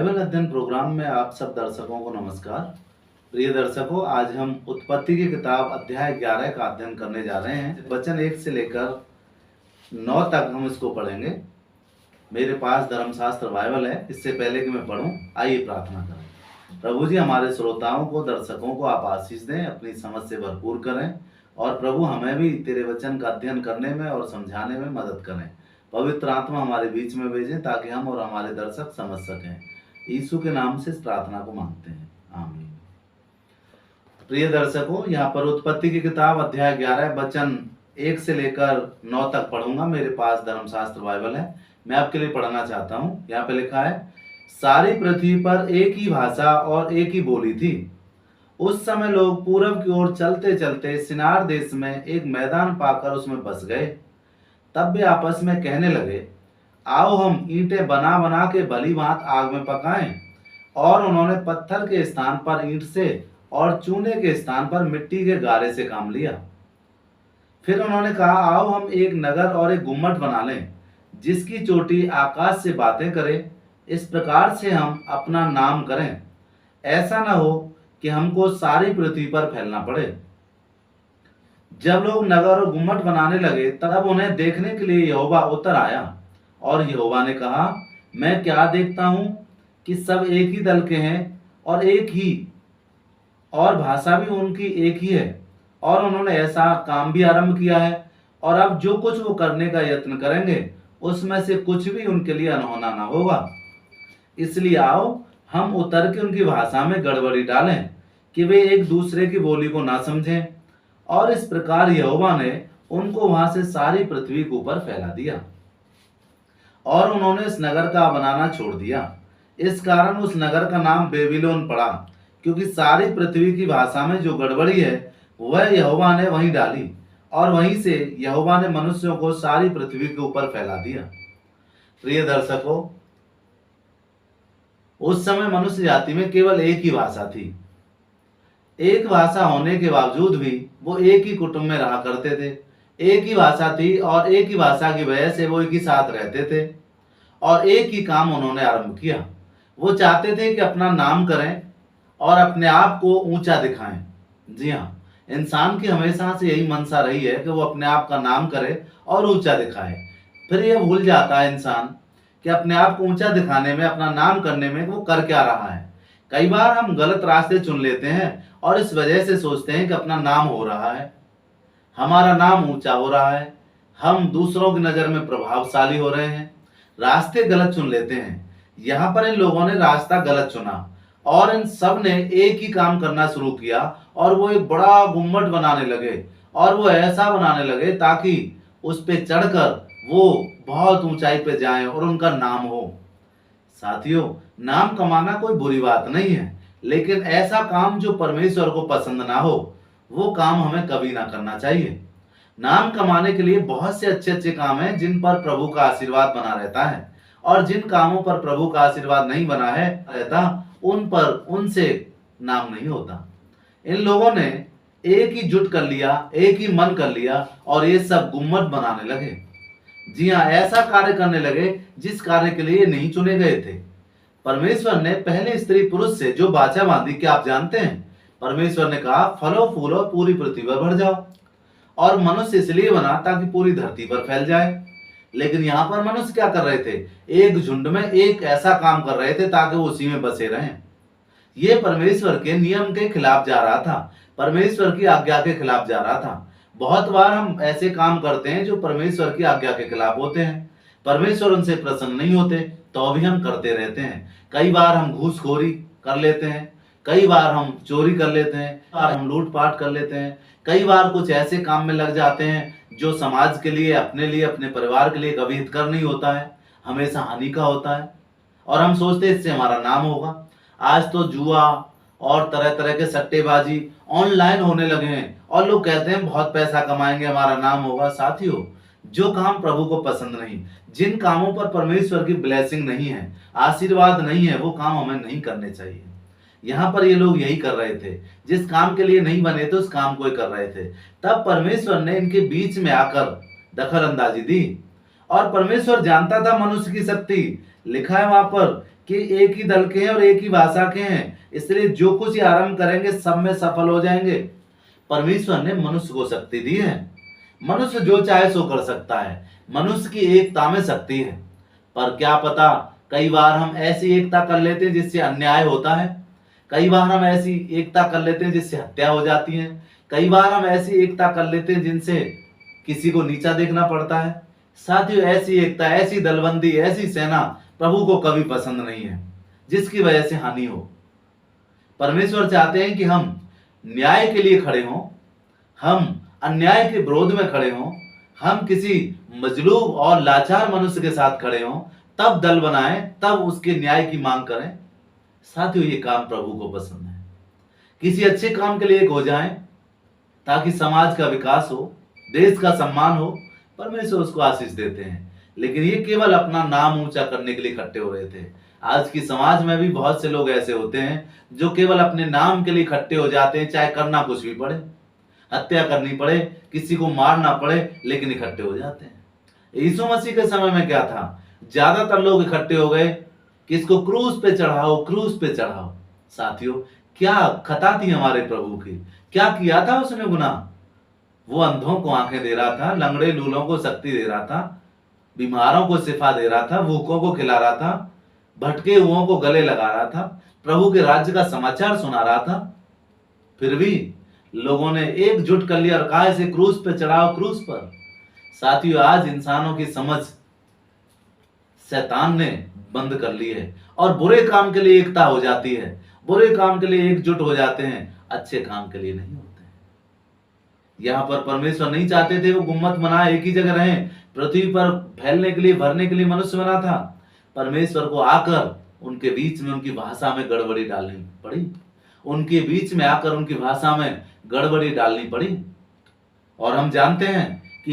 Bible अध्ययन programme में आप सब दर्शकों को नमस्कार। प्रिय दर्शकों, आज हम उत्पत्ति की किताब अध्याय 11 का अध्ययन करने जा रहे हैं। वचन 1 से लेकर 9 तक हम इसको पढ़ेंगे। मेरे पास धर्मशास्त्र बाइबल है। इससे पहले कि मैं पढ़ूं, आइए प्रार्थना करें। प्रभु जी, हमारे श्रोताओं को, दर्शकों को आप आशीष दें, अपनी समझ से भरपूर करें और प्रभु हमें भी तेरे वचन का अध्ययन करने में और समझाने में मदद करें। पवित्र आत्मा हमारे बीच में भेजें ताकि हम और हमारे दर्शक समझ सकें। यीशु के नाम से इस प्रार्थना को मांगते हैं, आमीन। प्रिय दर्शकों, यहाँ पर उत्पत्ति की किताब अध्याय 11 वचन 1 से लेकर 9 तक पढ़ूंगा। मेरे पास धर्मशास्त्र बाइबल है, मैं आपके लिए पढ़ना चाहता हूँ। यहाँ पे लिखा है, सारी पृथ्वी पर एक ही भाषा और एक ही बोली थी। उस समय लोग पूरब की ओर चलते चलते सिनार देश में एक मैदान पाकर उसमें बस गए। तब वे आपस में कहने लगे, आओ हम ईंटें बना बना के भली भांत आग में पकाएं। और उन्होंने पत्थर के स्थान पर ईंट से और चूने के स्थान पर मिट्टी के गारे से काम लिया। फिर उन्होंने कहा, आओ हम एक नगर और एक गुम्मट बना लें, जिसकी चोटी आकाश से बातें करे। इस प्रकार से हम अपना नाम करें, ऐसा न हो कि हमको सारी पृथ्वी पर फैलना पड़े। जब लोग नगर और गुम्मट बनाने लगे, तब उन्हें देखने के लिए यहोवा उतर आया। और यहोवा ने कहा, मैं क्या देखता हूं कि सब एक ही दल के हैं और एक ही, और भाषा भी उनकी एक ही है। और उन्होंने ऐसा काम भी आरंभ किया है, और अब जो कुछ वो करने का यत्न करेंगे, उसमें से कुछ भी उनके लिए अनहोना ना होगा। इसलिए आओ हम उतर के उनकी भाषा में गड़बड़ी डालें, कि वे एक दूसरे की बोली को ना समझें। और इस प्रकार यहोवा ने उनको वहां से सारी पृथ्वी के ऊपर फैला दिया, और उन्होंने इस नगर का बनाना छोड़ दिया। इस कारण उस नगर का नाम बेबीलोन पड़ा, क्योंकि सारी पृथ्वी की भाषा में जो गड़बड़ी है वह यहोवा ने वहीं डाली, और वहीं से यहोवा ने मनुष्यों को सारी पृथ्वी के ऊपर फैला दिया। प्रिय दर्शकों, उस समय मनुष्य जाति में केवल एक ही भाषा थी। एक भाषा होने के बावजूद भी वो एक ही कुटुंब में रहा करते थे। एक ही भाषा थी और एक ही भाषा की वजह से वो एक ही साथ रहते थे और एक ही काम उन्होंने आरंभ किया। वो चाहते थे कि अपना नाम करें और अपने आप को ऊंचा दिखाएं। जी हाँ, इंसान की हमेशा से यही मंशा रही है कि वो अपने आप का नाम करे और ऊंचा दिखाए। फिर ये भूल जाता है इंसान कि अपने आप को ऊंचा दिखाने में, अपना नाम करने में वो कर क्या रहा है। कई बार हम गलत रास्ते चुन लेते हैं और इस वजह से सोचते हैं कि अपना नाम हो रहा है, हमारा नाम ऊंचा हो रहा है, हम दूसरों की नजर में प्रभावशाली हो रहे हैं। रास्ते गलत चुन लेते हैं। यहाँ पर इन लोगों ने रास्ता गलत चुना और इन सब ने एक ही काम करना शुरू किया, और वो एक बड़ा गुम्मट बनाने लगे, और वो ऐसा बनाने लगे ताकि उस पे चढ़कर वो बहुत ऊंचाई पे जाएं और उनका नाम हो। साथियों, नाम कमाना कोई बुरी बात नहीं है, लेकिन ऐसा काम जो परमेश्वर को पसंद ना हो, वो काम हमें कभी ना करना चाहिए। नाम कमाने के लिए बहुत से अच्छे अच्छे काम हैं जिन पर प्रभु का आशीर्वाद बना रहता है, और जिन कामों पर प्रभु का आशीर्वाद नहीं बना है रहता, उन पर उनसे नाम नहीं होता। इन लोगों ने एक ही जुट कर लिया, एक ही मन कर लिया, और ये सब गुम्मट बनाने लगे। जी हाँ, ऐसा कार्य करने लगे जिस कार्य के लिए नहीं चुने गए थे। परमेश्वर ने पहले स्त्री पुरुष से जो वाचा बांधी, क्या आप जानते हैं? परमेश्वर ने कहा, फलो फूलो पूरी पृथ्वी पर भर जाओ। और मनुष्य इसलिए बना ताकि पूरी धरती पर फैल जाए। लेकिन यहाँ पर मनुष्य क्या कर रहे थे? एक झुंड में एक ऐसा काम कर रहे थे ताकि वो उसी में बसे रहें। ये परमेश्वर के नियम के खिलाफ जा रहा था, परमेश्वर की आज्ञा के खिलाफ जा रहा था। बहुत बार हम ऐसे काम करते हैं जो परमेश्वर की आज्ञा के खिलाफ होते हैं। परमेश्वर उनसे प्रसन्न नहीं होते तो भी हम करते रहते हैं। कई बार हम घूसखोरी कर लेते हैं, कई बार हम चोरी कर लेते हैं, कई बार हम लूटपाट कर लेते हैं, कई बार कुछ ऐसे काम में लग जाते हैं जो समाज के लिए, अपने लिए, अपने परिवार के लिए कभी हितकर नहीं होता है, हमेशा हानि का होता है, और हम सोचते हैं इससे हमारा नाम होगा। आज तो जुआ और तरह तरह के सट्टेबाजी ऑनलाइन होने लगे हैं, और लोग कहते हैं बहुत पैसा कमाएंगे, हमारा नाम होगा। साथियों, जो काम प्रभु को पसंद नहीं, जिन कामों पर परमेश्वर की ब्लेसिंग नहीं है, आशीर्वाद नहीं है, वो काम हमें नहीं करने चाहिए। यहाँ पर ये लोग यही कर रहे थे, जिस काम के लिए नहीं बने थे उस काम को ही कर रहे थे। तब परमेश्वर ने इनके बीच में आकर दखल अंदाजी दी, और परमेश्वर जानता था मनुष्य की शक्ति। लिखा है वहां पर कि एक ही दल के हैं और एक ही भाषा के हैं, इसलिए जो कुछ ये आरंभ करेंगे सब में सफल हो जाएंगे। परमेश्वर ने मनुष्य को शक्ति दी है, मनुष्य जो चाहे सो कर सकता है, मनुष्य की एकता में शक्ति है। पर क्या पता कई बार हम ऐसी एकता कर लेते हैं जिससे अन्याय होता है, कई बार हम ऐसी एकता कर लेते हैं जिससे हत्या हो जाती है, कई बार हम ऐसी एकता कर लेते हैं जिनसे किसी को नीचा देखना पड़ता है। साथियों, ऐसी एकता, ऐसी दलबंदी, ऐसी सेना प्रभु को कभी पसंद नहीं है जिसकी वजह से हानि हो। परमेश्वर चाहते हैं कि हम न्याय के लिए खड़े हों, हम अन्याय के विरोध में खड़े हों, हम किसी मजलूम और लाचार मनुष्य के साथ खड़े हों, तब दल बनाएं, तब उसके न्याय की मांग करें। साथियों, ये काम प्रभु को पसंद है। किसी अच्छे काम के लिए एक हो जाएं ताकि समाज का विकास हो, देश का सम्मान हो, परमेश्वर उसको आशीष देते हैं। लेकिन ये केवल अपना नाम ऊंचा करने के लिए इकट्ठे हो रहे थे। आज की समाज में भी बहुत से लोग ऐसे होते हैं जो केवल अपने नाम के लिए इकट्ठे हो जाते हैं, चाहे करना कुछ भी पड़े, हत्या करनी पड़े, किसी को मारना पड़े, लेकिन इकट्ठे हो जाते हैं। यीशु मसीह के समय में क्या था? ज्यादातर लोग इकट्ठे हो गए कि इसको क्रूस पे चढ़ाओ, क्रूस पे चढ़ाओ। साथियों, क्या खता थी हमारे प्रभु की? क्या किया था उसने गुनाह? वो अंधों को आंखें दे रहा था, लंगड़े लूलों को शक्ति दे रहा था, बीमारों को शिफा दे रहा था, भूखों को खिला रहा था, भटके हुओं को गले लगा रहा था, प्रभु के राज्य का समाचार सुना रहा था। फिर भी लोगों ने एकजुट कर लिया और कहा इसे क्रूस पे चढ़ाओ, क्रूस पर। साथियों, आज इंसानों की समझ शैतान ने बंद कर ली है और बुरे काम के लिए एकता हो जाती है, बुरे काम के लिए एकजुट हो जाते हैं, अच्छे काम के लिए नहीं होते। यहाँ पर परमेश्वर नहीं चाहते थे वो गुम्मत बनाए, एक ही जगह रहें। पृथ्वी पर फैलने के लिए, भरने के लिए मनुष्य बना था। परमेश्वर को आकर उनके बीच में उनकी भाषा में गड़बड़ी डालनी पड़ी, उनके बीच में आकर उनकी भाषा में गड़बड़ी डालनी पड़ी। और हम जानते हैं कि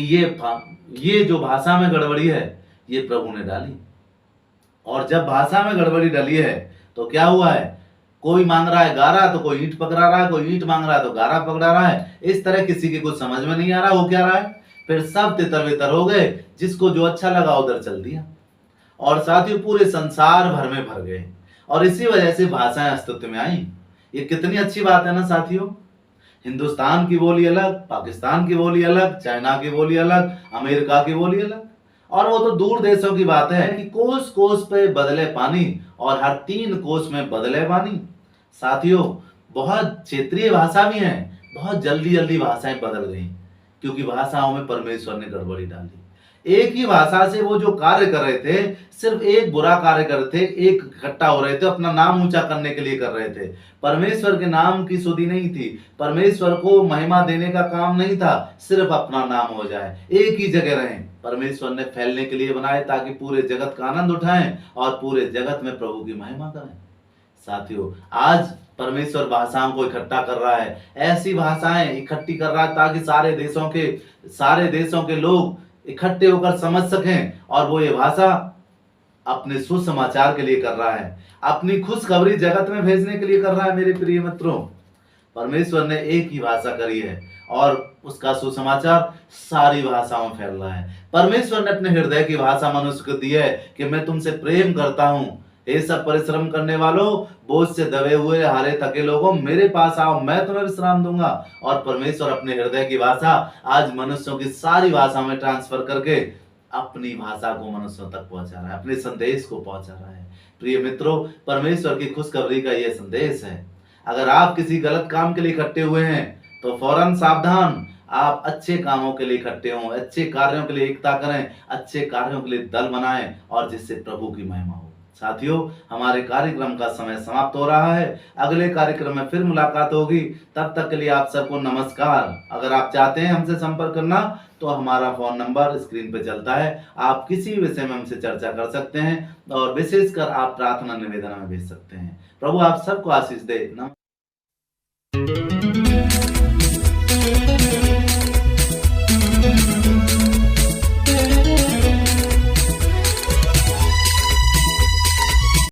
ये जो भाषा में गड़बड़ी है, ये प्रभु ने डाली। और जब भाषा में गड़बड़ी डली है तो क्या हुआ है? कोई मांग रहा है गारा तो कोई ईंट पकड़ा रहा है, कोई ईंट मांग रहा है तो गारा पकड़ा रहा है। इस तरह किसी की कुछ समझ में नहीं आ रहा हो क्या रहा है। फिर सब तितर बितर हो गए, जिसको जो अच्छा लगा उधर चल दिया, और साथियों पूरे संसार भर में भर गए। और इसी वजह से भाषाएं अस्तित्व में आई। ये कितनी अच्छी बात है ना साथियों। हिंदुस्तान की बोली अलग, पाकिस्तान की बोली अलग, चाइना की बोली अलग, अमेरिका की बोली अलग, और वो तो दूर देशों की बात है कि कोस कोस पे बदले पानी और हर 3 कोस में बदले पानी। साथियों, बहुत क्षेत्रीय भाषा भी हैं, बहुत जल्दी जल्दी भाषाएं बदल गई क्योंकि भाषाओं में परमेश्वर ने गड़बड़ी डाली। एक ही भाषा से वो जो कार्य कर रहे थे, सिर्फ एक बुरा कार्य कर रहे थे, एक इकट्ठा हो रहे थे, अपना नाम ऊंचा करने के लिए कर रहे थे। परमेश्वर के नाम की सुधि नहीं थी, परमेश्वर को महिमा देने का काम नहीं था, सिर्फ अपना नाम हो जाए, एक ही जगह रहें। परमेश्वर ने फैलने के लिए बनाए ताकि पूरे जगत का आनंद उठाएं और पूरे जगत में प्रभु की महिमा करें। साथियों, आज परमेश्वर भाषाओं को इकट्ठा कर रहा है, ऐसी भाषाएं इकट्ठी कर रहा है ताकि सारे देशों के लोग इकट्ठे होकर समझ सकें। और वो ये भाषा अपने सुसमाचार के लिए कर रहा है, अपनी खुशखबरी जगत में भेजने के लिए कर रहा है। मेरे प्रिय मित्रों, परमेश्वर ने एक ही भाषा करी है और उसका सुसमाचार सारी भाषाओं में फैल रहा है। परमेश्वर ने अपने हृदय की भाषा मनुष्य को दी है कि मैं तुमसे प्रेम करता हूँ। हे सब परिश्रम करने वालों, बोझ से दबे हुए हारे थके लोगों, मेरे पास आओ, मैं तुम्हें विश्राम दूंगा। और परमेश्वर अपने हृदय की भाषा आज मनुष्यों की सारी भाषा में ट्रांसफर करके अपनी भाषा को मनुष्यों तक पहुंचा रहा है, अपने संदेश को पहुंचा रहा है। प्रिय मित्रों, परमेश्वर की खुशखबरी का यह संदेश है। अगर आप किसी गलत काम के लिए इकट्ठे हुए हैं तो फौरन सावधान, आप अच्छे कामों के लिए इकट्ठे हों, अच्छे कार्यों के लिए एकता करें, अच्छे कार्यों के लिए दल बनाएं और जिससे प्रभु की महिमा हो। साथियों, हमारे कार्यक्रम का समय समाप्त हो रहा है। अगले कार्यक्रम में फिर मुलाकात होगी। तब तक के लिए आप सबको नमस्कार। अगर आप चाहते हैं हमसे संपर्क करना तो हमारा फोन नंबर स्क्रीन पे चलता है। आप किसी विषय में हमसे चर्चा कर सकते हैं और विशेषकर आप प्रार्थना निवेदन में भेज सकते हैं। प्रभु आप सबको आशीष दे।